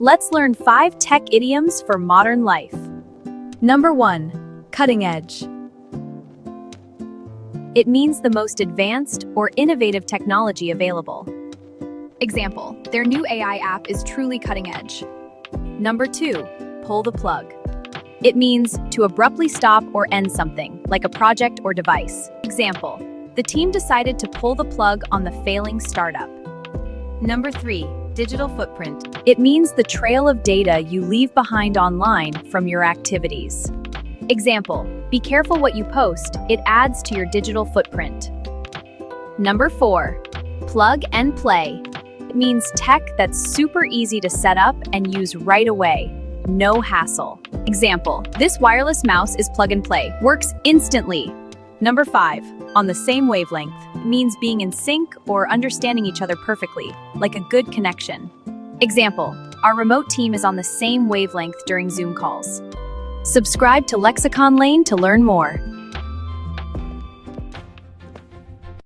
Let's learn 5 tech idioms for modern life. Number 1. Cutting edge. It means the most advanced or innovative technology available. Example, their new AI app is truly cutting edge. Number 2. Pull the plug. It means to abruptly stop or end something, like a project or device. Example, the team decided to pull the plug on the failing startup. Number 3. Digital footprint. It means the trail of data you leave behind online from your activities. Example, be careful what you post, it adds to your digital footprint. Number 4. Plug and play. It means tech that's super easy to set up and use right away. No hassle. Example, this wireless mouse is plug and play, works instantly. Number 5. On the same wavelength. It means being in sync or understanding each other perfectly, like a good connection. Example, our remote team is on the same wavelength during Zoom calls. Subscribe to Lexicon Lane to learn more.